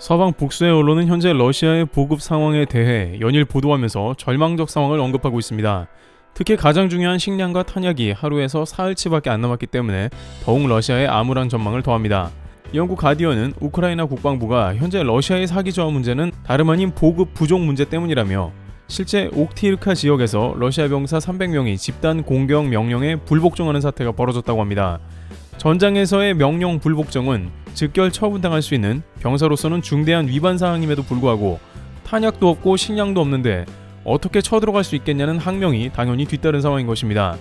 서방 복수의 언론은 현재 러시아의 보급 상황에 대해 연일 보도하면서 절망적 상황을 언급하고 있습니다. 특히 가장 중요한 식량과 탄약이 하루에서 사흘치밖에 안 남았기 때문에 더욱 러시아의 암울한 전망을 더합니다. 영국 가디언은 우크라이나 국방부가 현재 러시아의 사기 저하 문제는 다름 아닌 보급 부족 문제 때문이라며 실제 옥티르카 지역에서 러시아 병사 300명이 집단 공격 명령에 불복종하는 사태가 벌어졌다고 합니다. 전장에서의 명령 불복종은 즉결 처분당할 수 있는 병사로서는 중대한 위반 사항임에도 불구하고 탄약도 없고 식량도 없는데 어떻게 쳐들어갈 수 있겠냐는 항명이 당연히 뒤따른 상황인 것입니다.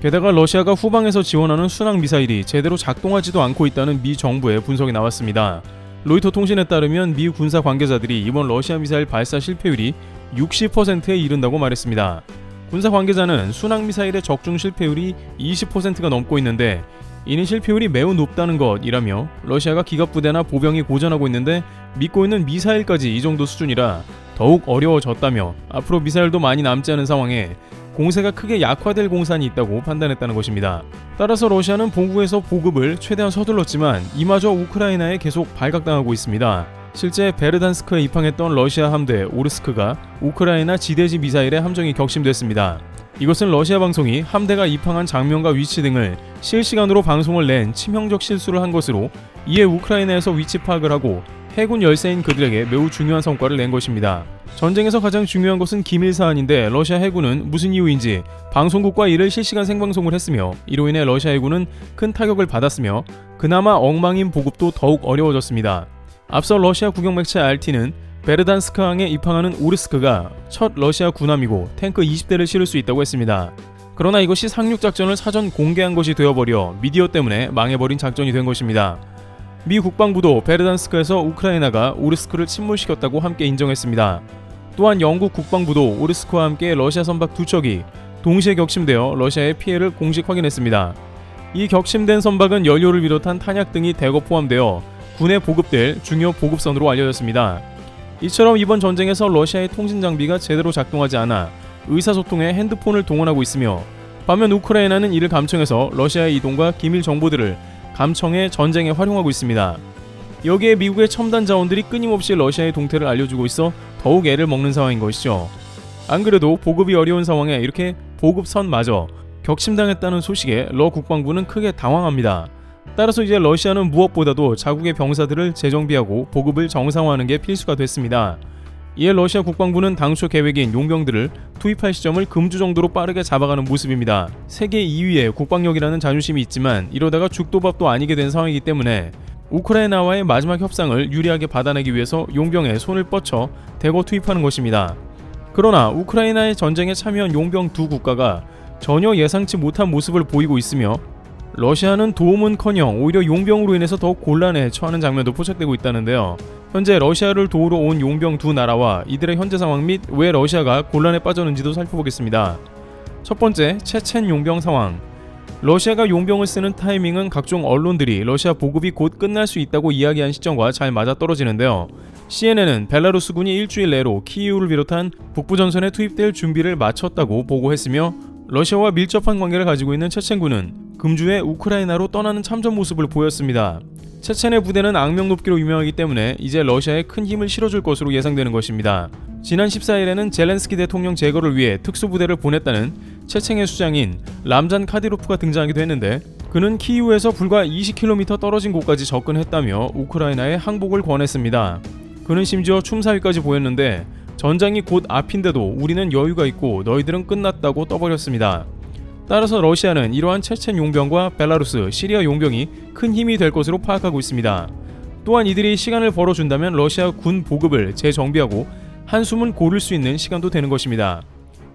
게다가 러시아가 후방에서 지원하는 순항 미사일이 제대로 작동하지도 않고 있다는 미 정부의 분석이 나왔습니다. 로이터 통신에 따르면 미 군사 관계자들이 이번 러시아 미사일 발사 실패율이 60%에 이른다고 말했습니다. 군사 관계자는 순항 미사일의 적중 실패율이 20%가 넘고 있는데 이는 실패율이 매우 높다는 것이라며 러시아가 기갑부대나 보병이 고전하고 있는데 믿고 있는 미사일까지 이 정도 수준이라 더욱 어려워졌다며 앞으로 미사일도 많이 남지 않은 상황에 공세가 크게 약화될 공산이 있다고 판단했다는 것입니다. 따라서 러시아는 본국에서 보급을 최대한 서둘렀지만 이마저 우크라이나에 계속 발각당하고 있습니다. 실제 베르단스크에 입항했던 러시아 함대 오르스크가 우크라이나 지대지 미사일의 함정이 격심됐습니다. 이것은 러시아 방송이 함대가 입항한 장면과 위치 등을 실시간으로 방송을 낸 치명적 실수를 한 것으로 이에 우크라이나에서 위치 파악을 하고 해군 열세인 그들에게 매우 중요한 성과를 낸 것입니다. 전쟁에서 가장 중요한 것은 기밀 사안인데 러시아 해군은 무슨 이유인지 방송국과 이를 실시간 생방송을 했으며 이로 인해 러시아 해군은 큰 타격을 받았으며 그나마 엉망인 보급도 더욱 어려워졌습니다. 앞서 러시아 국영 매체 RT는 베르단스크항에 입항하는 오르스크가 첫 러시아 군함이고 탱크 20대를 실을 수 있다고 했습니다. 그러나 이것이 상륙 작전을 사전 공개한 것이 되어버려 미디어 때문에 망해버린 작전이 된 것입니다. 미 국방부도 베르단스크에서 우크라이나가 오르스크를 침몰시켰다고 함께 인정했습니다. 또한 영국 국방부도 오르스크와 함께 러시아 선박 2척이 동시에 격침되어 러시아의 피해를 공식 확인했습니다. 이 격침된 선박은 연료를 비롯한 탄약 등이 대거 포함되어 군에 보급될 중요 보급선으로 알려졌습니다. 이처럼 이번 전쟁에서 러시아의 통신 장비가 제대로 작동하지 않아 의사소통에 핸드폰을 동원하고 있으며 반면 우크라이나는 이를 감청해서 러시아의 이동과 기밀 정보들을 감청해 전쟁에 활용하고 있습니다. 여기에 미국의 첨단 자원들이 끊임없이 러시아의 동태를 알려주고 있어 더욱 애를 먹는 상황인 것이죠. 안 그래도 보급이 어려운 상황에 이렇게 보급선마저 격침당했다는 소식에 러 국방부는 크게 당황합니다. 따라서 이제 러시아는 무엇보다도 자국의 병사들을 재정비하고 보급을 정상화하는 게 필수가 됐습니다. 이에 러시아 국방부는 당초 계획인 용병들을 투입할 시점을 금주 정도로 빠르게 잡아가는 모습입니다. 세계 2위의 국방력이라는 자존심이 있지만 이러다가 죽도 밥도 아니게 된 상황이기 때문에 우크라이나와의 마지막 협상을 유리하게 받아내기 위해서 용병에 손을 뻗쳐 대거 투입하는 것입니다. 그러나 우크라이나의 전쟁에 참여한 용병 두 국가가 전혀 예상치 못한 모습을 보이고 있으며 러시아는 도움은커녕 오히려 용병으로 인해서 더욱 곤란에 처하는 장면도 포착되고 있다는데요. 현재 러시아를 도우러 온 용병 두 나라와 이들의 현재 상황 및 왜 러시아가 곤란에 빠졌는지도 살펴보겠습니다. 첫 번째, 체첸 용병 상황. 러시아가 용병을 쓰는 타이밍은 각종 언론들이 러시아 보급이 곧 끝날 수 있다고 이야기한 시점과 잘 맞아떨어지는데요. CNN은 벨라루스군이 일주일 내로 키이우를 비롯한 북부 전선에 투입될 준비를 마쳤다고 보고했으며 러시아와 밀접한 관계를 가지고 있는 체첸군은 금주에 우크라이나로 떠나는 참전 모습을 보였습니다. 체첸의 부대는 악명 높기로 유명하기 때문에 이제 러시아에 큰 힘을 실어줄 것으로 예상되는 것입니다. 지난 14일에는 젤렌스키 대통령 제거를 위해 특수부대를 보냈다는 체첸의 수장인 람잔 카디로프가 등장하기도 했는데 그는 키이우에서 불과 20km 떨어진 곳까지 접근했다며 우크라이나에 항복을 권했습니다. 그는 심지어 춤사위까지 보였는데 전장이 곧 앞인데도 우리는 여유가 있고 너희들은 끝났다고 떠버렸습니다. 따라서 러시아는 이러한 체첸 용병과 벨라루스, 시리아 용병이 큰 힘이 될 것으로 파악하고 있습니다. 또한 이들이 시간을 벌어준다면 러시아 군 보급을 재정비하고 한숨은 고를 수 있는 시간도 되는 것입니다.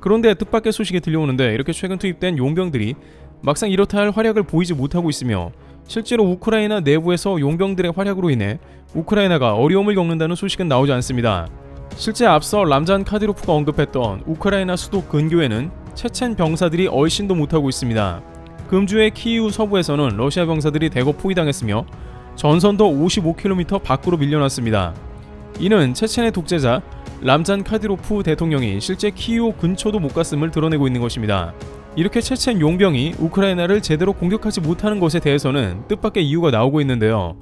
그런데 뜻밖의 소식이 들려오는데 이렇게 최근 투입된 용병들이 막상 이렇다 할 활약을 보이지 못하고 있으며 실제로 우크라이나 내부에서 용병들의 활약으로 인해 우크라이나가 어려움을 겪는다는 소식은 나오지 않습니다. 실제 앞서 람잔 카디로프가 언급했던 우크라이나 수도 근교에는 체첸 병사들이 얼씬도 못하고 있습니다. 금주의 키이우 서부에서는 러시아 병사들이 대거 포위당했으며 전선도 55km 밖으로 밀려났습니다. 이는 체첸의 독재자 람잔 카디로프 대통령이 실제 키이우 근처도 못 갔음을 드러내고 있는 것입니다. 이렇게 체첸 용병이 우크라이나를 제대로 공격하지 못하는 것에 대해서는 뜻밖의 이유가 나오고 있는데요.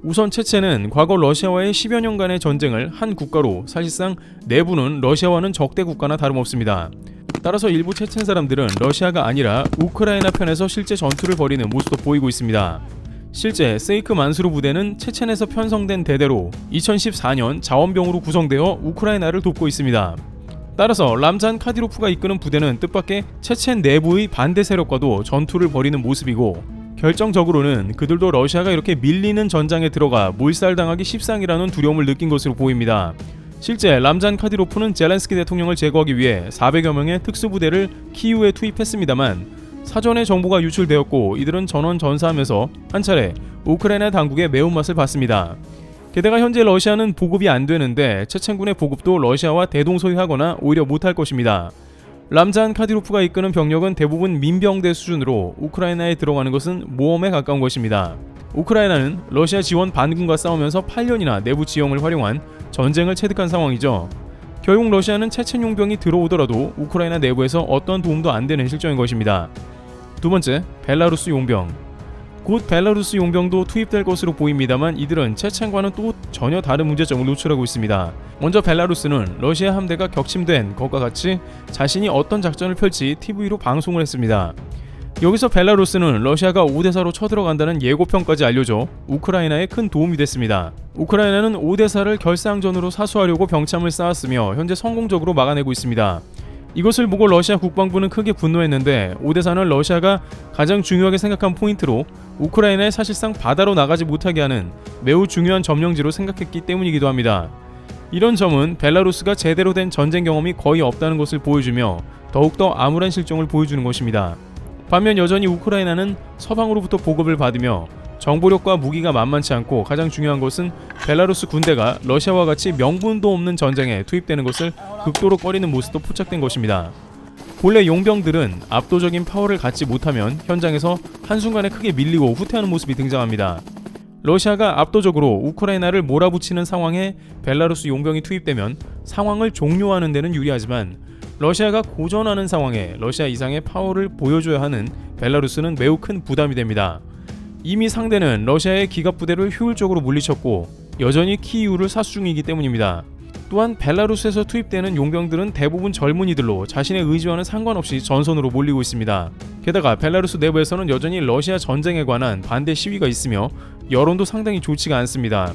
우선 체첸은 과거 러시아와의 10여 년간의 전쟁을 한 국가로 사실상 내부는 러시아와는 적대 국가나 다름없습니다. 따라서 일부 체첸 사람들은 러시아가 아니라 우크라이나 편에서 실제 전투를 벌이는 모습도 보이고 있습니다. 실제 세이크 만수르 부대는 체첸에서 편성된 대대로 2014년 자원병으로 구성되어 우크라이나를 돕고 있습니다. 따라서 람잔 카디로프가 이끄는 부대는 뜻밖의 체첸 내부의 반대 세력과도 전투를 벌이는 모습이고, 결정적으로는 그들도 러시아가 이렇게 밀리는 전장에 들어가 몰살당하기 십상이라는 두려움을 느낀 것으로 보입니다. 실제 람잔 카디로프는 젤렌스키 대통령을 제거하기 위해 400여 명의 특수부대를 키이우에 투입했습니다만 사전에 정보가 유출되었고 이들은 전원 전사하면서 한 차례 우크라이나 당국의 매운맛을 봤습니다. 게다가 현재 러시아는 보급이 안 되는데 체첸군의 보급도 러시아와 대동소이하거나 오히려 못할 것입니다. 람잔 카디로프가 이끄는 병력은 대부분 민병대 수준으로 우크라이나에 들어가는 것은 모험에 가까운 것입니다. 우크라이나는 러시아 지원 반군과 싸우면서 8년이나 내부 지형을 활용한 전쟁을 체득한 상황이죠. 결국 러시아는 체첸 용병이 들어오더라도 우크라이나 내부에서 어떤 도움도 안 되는 실정인 것입니다. 두 번째, 벨라루스 용병. 곧 벨라루스 용병도 투입될 것으로 보입니다만 이들은 체첸과는 또 전혀 다른 문제점을 노출하고 있습니다. 먼저 벨라루스는 러시아 함대가 격침된 것과 같이 자신이 어떤 작전을 펼지 TV로 방송을 했습니다. 여기서 벨라루스는 러시아가 5대4로 쳐들어간다는 예고편까지 알려줘 우크라이나에 큰 도움이 됐습니다. 우크라이나는 5대4를 결사항전으로 사수하려고 병참을 쌓았으며 현재 성공적으로 막아내고 있습니다. 이것을 보고 러시아 국방부는 크게 분노했는데 5대4는 러시아가 가장 중요하게 생각한 포인트로 우크라이나에 사실상 바다로 나가지 못하게 하는 매우 중요한 점령지로 생각했기 때문이기도 합니다. 이런 점은 벨라루스가 제대로 된 전쟁 경험이 거의 없다는 것을 보여주며 더욱더 암울한 실정을 보여주는 것입니다. 반면 여전히 우크라이나는 서방으로부터 보급을 받으며 정보력과 무기가 만만치 않고 가장 중요한 것은 벨라루스 군대가 러시아와 같이 명분도 없는 전쟁에 투입되는 것을 극도로 꺼리는 모습도 포착된 것입니다. 본래 용병들은 압도적인 파워를 갖지 못하면 현장에서 한순간에 크게 밀리고 후퇴하는 모습이 등장합니다. 러시아가 압도적으로 우크라이나를 몰아붙이는 상황에 벨라루스 용병이 투입되면 상황을 종료하는 데는 유리하지만 러시아가 고전하는 상황에 러시아 이상의 파워를 보여줘야 하는 벨라루스는 매우 큰 부담이 됩니다. 이미 상대는 러시아의 기갑부대를 효율적으로 물리쳤고 여전히 키이우를 사수 중이기 때문입니다. 또한 벨라루스에서 투입되는 용병들은 대부분 젊은이들로 자신의 의지와는 상관없이 전선으로 몰리고 있습니다. 게다가 벨라루스 내부에서는 여전히 러시아 전쟁에 관한 반대 시위가 있으며 여론도 상당히 좋지가 않습니다.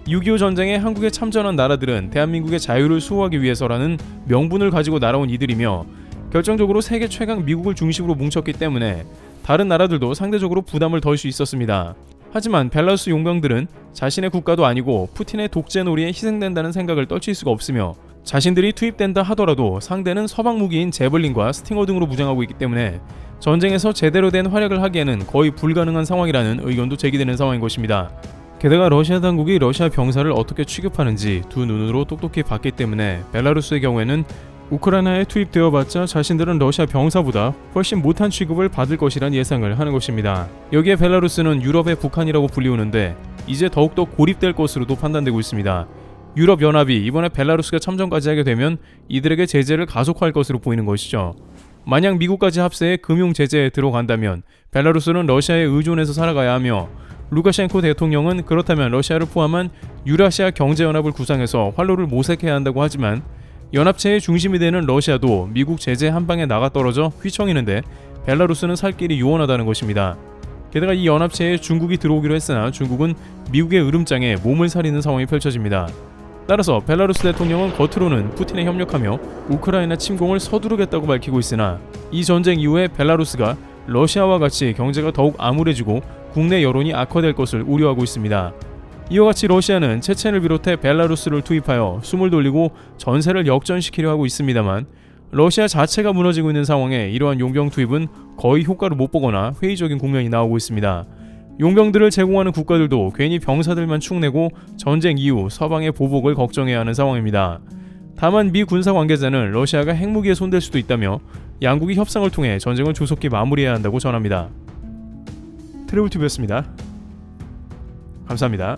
6.25 전쟁에 한국에 참전한 나라들은 대한민국의 자유를 수호하기 위해서라는 명분을 가지고 날아온 이들이며 결정적으로 세계 최강 미국을 중심으로 뭉쳤기 때문에 다른 나라들도 상대적으로 부담을 덜 수 있었습니다. 하지만 벨라루스 용병들은 자신의 국가도 아니고 푸틴의 독재놀이에 희생된다는 생각을 떨칠 수가 없으며 자신들이 투입된다 하더라도 상대는 서방 무기인 제벌린과 스팅어 등으로 무장하고 있기 때문에 전쟁에서 제대로 된 활약을 하기에는 거의 불가능한 상황이라는 의견도 제기되는 상황인 것입니다. 게다가 러시아 당국이 러시아 병사를 어떻게 취급하는지 두 눈으로 똑똑히 봤기 때문에 벨라루스의 경우에는 우크라이나에 투입되어봤자 자신들은 러시아 병사보다 훨씬 못한 취급을 받을 것이란 예상을 하는 것입니다. 여기에 벨라루스는 유럽의 북한이라고 불리우는데 이제 더욱더 고립될 것으로도 판단되고 있습니다. 유럽연합이 이번에 벨라루스가 참전까지 하게 되면 이들에게 제재를 가속화할 것으로 보이는 것이죠. 만약 미국까지 합세해 금융 제재에 들어간다면 벨라루스는 러시아에 의존해서 살아가야 하며 루카셴코 대통령은 그렇다면 러시아를 포함한 유라시아 경제연합을 구상해서 활로를 모색해야 한다고 하지만 연합체의 중심이 되는 러시아도 미국 제재 한 방에 나가 떨어져 휘청이는데 벨라루스는 살 길이 요원하다는 것입니다. 게다가 이 연합체에 중국이 들어오기로 했으나 중국은 미국의 으름장에 몸을 사리는 상황이 펼쳐집니다. 따라서 벨라루스 대통령은 겉으로는 푸틴에 협력하며 우크라이나 침공을 서두르겠다고 밝히고 있으나 이 전쟁 이후에 벨라루스가 러시아와 같이 경제가 더욱 암울해지고 국내 여론이 악화될 것을 우려하고 있습니다. 이와 같이 러시아는 체첸을 비롯해 벨라루스를 투입하여 숨을 돌리고 전세를 역전시키려 하고 있습니다만 러시아 자체가 무너지고 있는 상황에 이러한 용병 투입은 거의 효과를 못 보거나 회의적인 국면이 나오고 있습니다. 용병들을 제공하는 국가들도 괜히 병사들만 축내고 전쟁 이후 서방의 보복을 걱정해야 하는 상황입니다. 다만 미 군사 관계자는 러시아가 핵무기에 손댈 수도 있다며 양국이 협상을 통해 전쟁을 조속히 마무리해야 한다고 전합니다. 트래블TV였습니다. 감사합니다.